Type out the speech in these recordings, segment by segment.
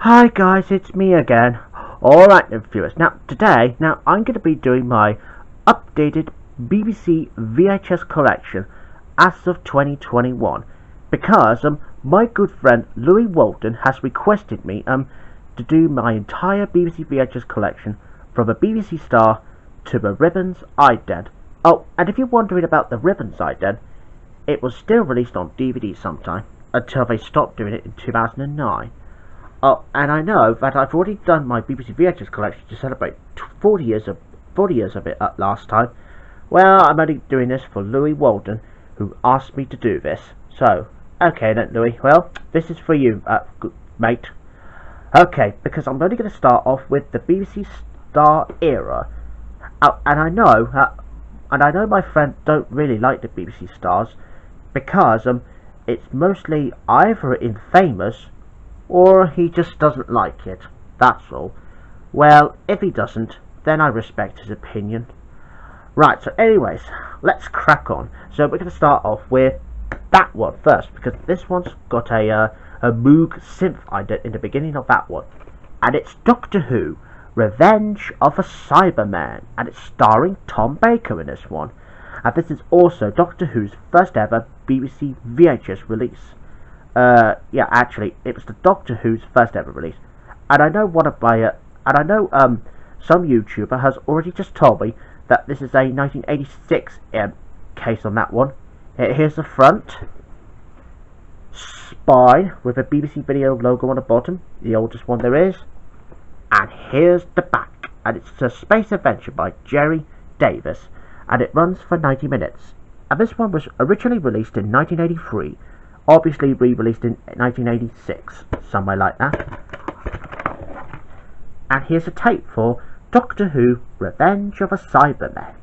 Hi guys, it's me again. Alright then viewers, today I'm going to be doing my updated BBC VHS collection as of 2021 because my good friend Louis Walton has requested me to do my entire BBC VHS collection from a BBC Star to a Ribbons ident. Oh, and if you're wondering about the Ribbons ident, it was still released on DVD sometime until they stopped doing it in 2009. Oh, and I know that I've already done my BBC VHS collection to celebrate 40 years of it last time. Well, I'm only doing this for Louis Walton, who asked me to do this. So, okay then, Louis. Well, this is for you, mate. Okay, because I'm only going to start off with the BBC Star era. And I know my friend don't really like the BBC Stars because it's mostly either infamous or he just doesn't like it, that's all. Well, if he doesn't, then I respect his opinion. Right, so anyways, let's crack on. So we're going to start off with that one first, because this one's got a Moog synth ident in the beginning of that one. And it's Doctor Who, Revenge of a Cyberman, and it's starring Tom Baker in this one. And this is also Doctor Who's first ever BBC VHS release. Yeah, actually, it was the Doctor Who's first ever release, and I know some YouTuber has already just told me that this is a 1986 case on that one. Here's the front, spine with a BBC Video logo on the bottom, the oldest one there is, and here's the back, and it's a space adventure by Jerry Davis, and it runs for 90 minutes. And this one was originally released in 1983. Obviously re-released in 1986, somewhere like that. And here's a tape for Doctor Who, Revenge of a Cyberman.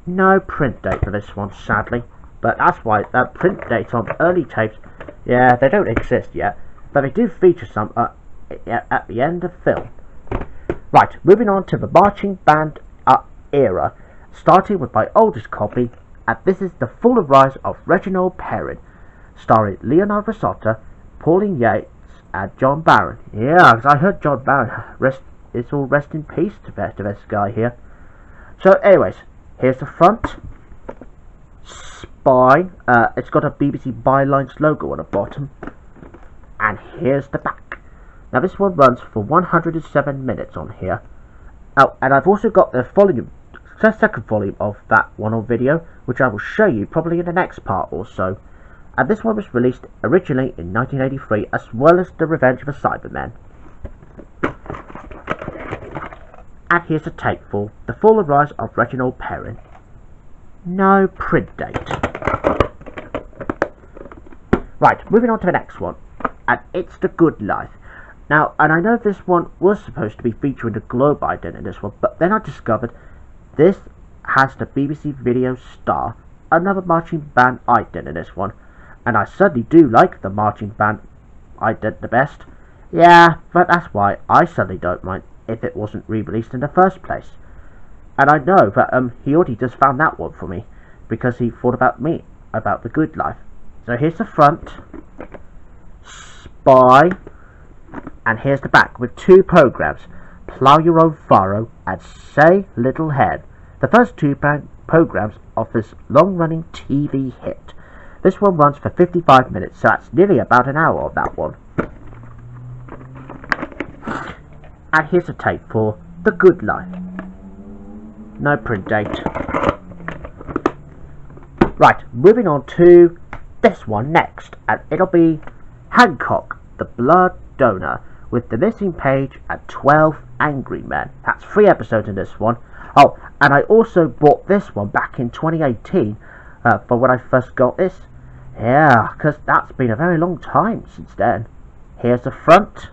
No print date for this one, sadly, but that's why that print dates on early tapes, yeah, they don't exist yet, but they do feature some at the end of film. Right, moving on to the marching band era, starting with my oldest copy. And this is the full rise of Reginald Perrin, starring Leonard Rossiter, Pauline Yates, and John Barron. Yeah, because I heard John Barron rest in peace to this guy here. So, anyways, here's the front, spine. It's got a BBC Bylines logo on the bottom, and here's the back. Now, this one runs for 107 minutes on here. Oh, and I've also got the second volume of that one on video, which I will show you probably in the next part or so. And this one was released originally in 1983, as well as The Revenge of a Cyberman. And here's a tape for The Full Rise of Reginald Perrin. No print date. Right, moving on to the next one, and it's The Good Life. Now, and I know this one was supposed to be featuring the Globe ident in this one, but then I discovered this has the BBC Video Star, another marching band ident in this one, and I certainly do like the marching band ident the best. Yeah, but that's why I certainly don't mind if it wasn't re-released in the first place. And I know that he already just found that one for me, because he thought about me, about The Good Life. So here's the front, spine, and here's the back with two programmes, Plough Your Own Furrow and Say Little Hen, the first two programmes of this long-running TV hit. This one runs for 55 minutes, so that's nearly about an hour of that one. And here's a tape for The Good Life. No print date. Right, moving on to this one next, and it'll be Hancock, the Blood Donor, with the missing page and 12 Angry Men. That's 3 episodes in this one. Oh, and I also bought this one back in 2018 for when I first got this. Yeah, because that's been a very long time since then. Here's the front,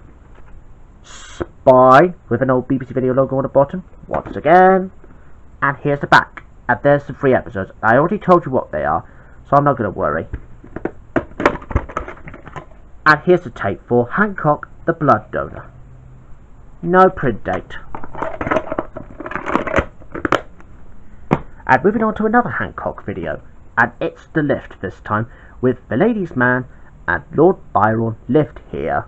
spine with an old BBC Video logo on the bottom, once again. And here's the back, and there's the 3 episodes. I already told you what they are, so I'm not going to worry. And here's the tape for Hancock, the Blood Donor. No print date. And moving on to another Hancock video, and it's The Lift this time, with the Ladies' Man and Lord Byron Lift here.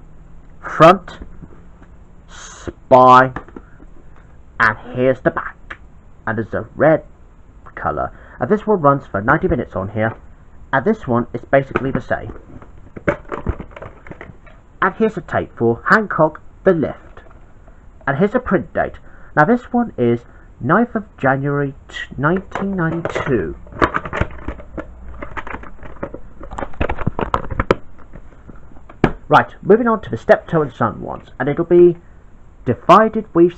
front, spy, and here's the back. And there's a red colour. And this one runs for 90 minutes on here. And this one is basically the same. And here's a tape for Hancock the Lift. And here's a print date. Now this one is 9th of January 1992. Right, moving on to the Steptoe and Son ones, and it'll be Divided We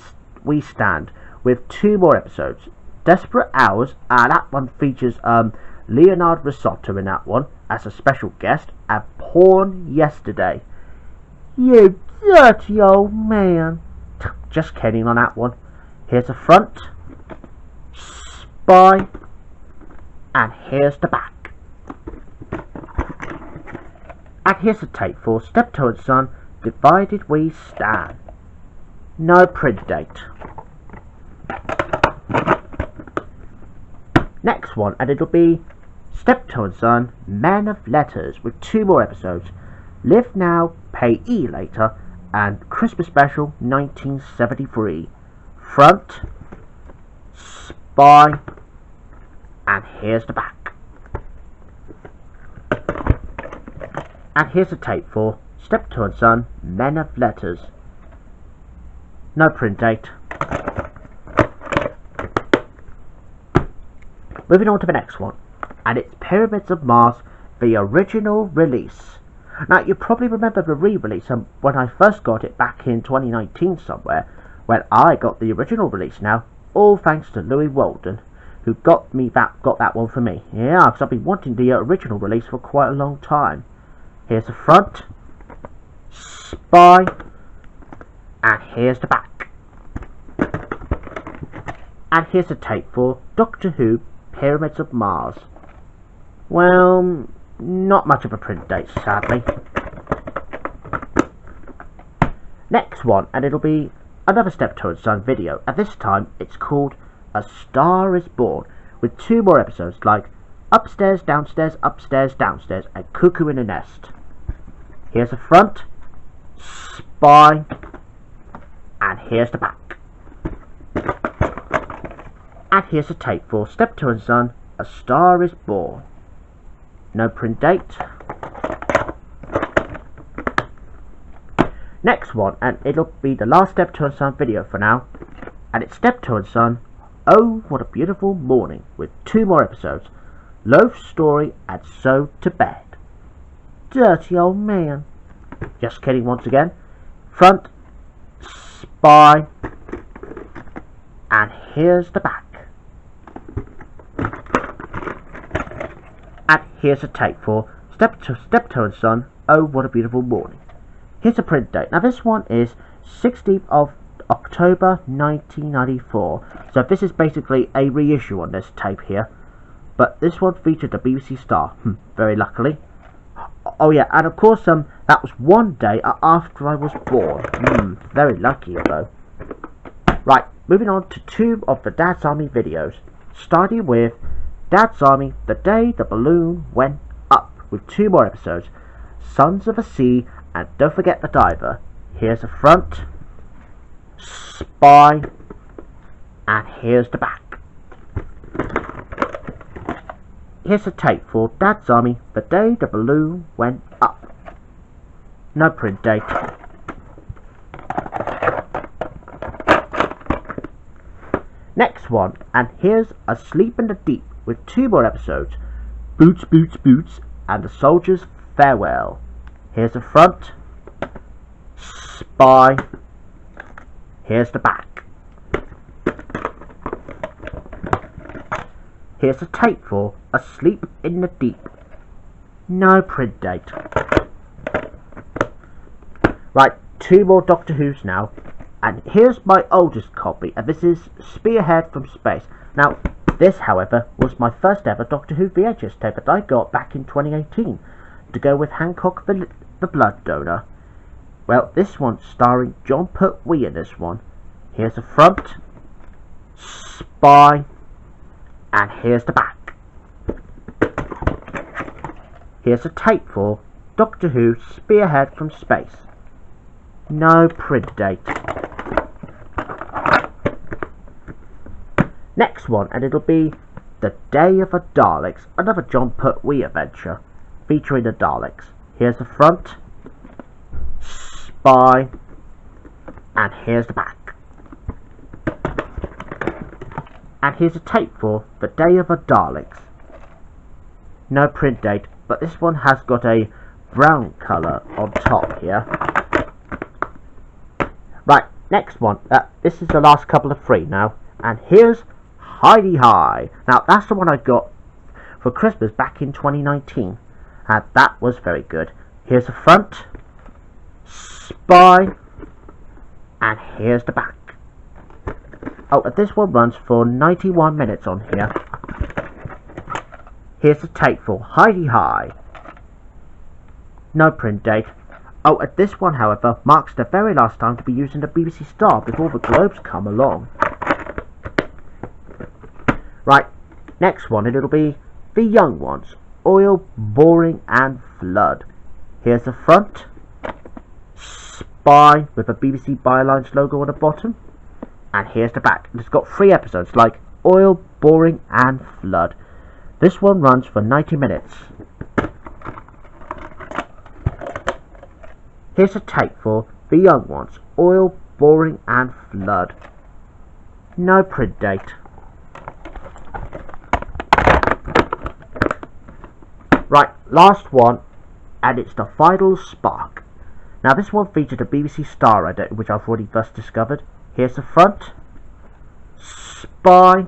Stand, with 2 more episodes. Desperate Hours, and that one features Leonard Risotto in that one as a special guest, and Porn Yesterday. You dirty old man. Just kidding on that one. Here's the front, spy, and here's the back. And here's the tape for Steptoe and Son, Divided We Stand. No print date. Next one, and it'll be Steptoe and Son, Men of Letters, with 2 more episodes. Live Now, Pay E Later, and Christmas Special 1973. Front, spy, and here's the back. And here's a tape for Steptoe and Son, Men of Letters. No print date. Moving on to the next one, and it's Pyramids of Mars, the original release. Now you probably remember the re-release when I first got it back in 2019 somewhere, when I got the original release now, all thanks to Louis Walden, who got that one for me. Yeah, because I've been wanting the original release for quite a long time. Here's the front, spy, and here's the back. And here's a tape for Doctor Who, Pyramids of Mars. Well, not much of a print date, sadly. Next one, and it'll be another Steptoe and Son video, and this time it's called A Star Is Born, with 2 more episodes like Upstairs, Downstairs, Upstairs, Downstairs, and Cuckoo in a Nest. Here's the front, spy, and here's the back. And here's a tape for Steptoe and Son, A Star Is Born. No print date. Next one, and it'll be the last Steptoe and Son video for now, and it's Steptoe and Son, Oh What a Beautiful Morning, with 2 more episodes. Loaf Story, and So to Bed. Dirty old man. Just kidding once again. Front, spy, and here's the back. And here's a tape for Steptoe and Son, Oh What a Beautiful Morning. Here's a print date. Now this one is 16th of October 1994. So this is basically a reissue on this tape here. But this one featured a BBC star, very luckily. Oh yeah, and of course that was one day after I was born. Very lucky though. Right, moving on to 2 of the Dad's Army videos. Starting with Dad's Army, The Day the Balloon Went Up, with 2 more episodes. Sons of the Sea, and Don't Forget the Diver. Here's the front, spy, and here's the back. Here's a tape for Dad's Army, The Day the Balloon Went Up. No print date. Next one, and here's Asleep in the Deep, with 2 more episodes. Boots, Boots, Boots, and The Soldier's Farewell. Here's the front, spy, here's the back. Here's a tape for Asleep in the Deep. No print date. Right, 2 more Doctor Who's now. And here's my oldest copy, and this is Spearhead from Space. Now, this, however, was my first ever Doctor Who VHS tape that I got back in 2018 to go with Hancock the Blood Donor. Well, this one's starring John Pertwee in this one. Here's the front, spy, and here's the back. Here's a tape for Doctor Who Spearhead from Space. No print date. Next one, and it'll be The Day of the Daleks, another John Pertwee adventure featuring the Daleks. Here's the front, spy, and here's the back. And here's a tape for The Day of the Daleks. No print date, but this one has got a brown colour on top here. Right, next one. This is the last couple of three now. And here's Heidi High. Now, that's the one I got for Christmas back in 2019. And that was very good. Here's the front, spy, and here's the back. Oh, and this one runs for 91 minutes on here. Here's the tape for Heidi High. No print date. Oh, and this one, however, marks the very last time to be using the BBC Star before the Globes come along. Right, next one, and it'll be The Young Ones, Oil, Boring and Flood. Here's the front, spy with a BBC Bylines logo on the bottom. And here's the back. It's got 3 episodes like Oil, Boring and Flood. This one runs for 90 minutes. Here's a tape for The Young Ones, Oil, Boring and Flood. No print date. Right, last one, and it's The Final Spark. Now this one featured a BBC Star edit, which I've already thus discovered. Here's the front, spy,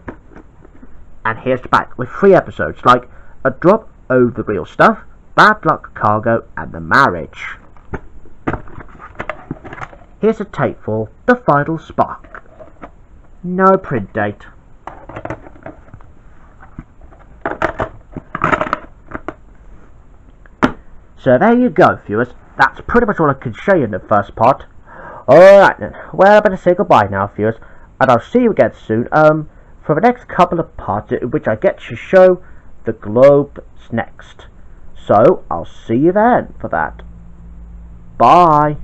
and here's the back with 3 episodes like A Drop of the Real Stuff, Bad Luck Cargo, and The Marriage. Here's a tape for The Final Spark. No print date. So there you go, viewers. That's pretty much all I can show you in the first part. Alright then, well I better say goodbye now, viewers, and I'll see you again soon, for the next couple of parts in which I get to show the Globes next. So, I'll see you then for that. Bye!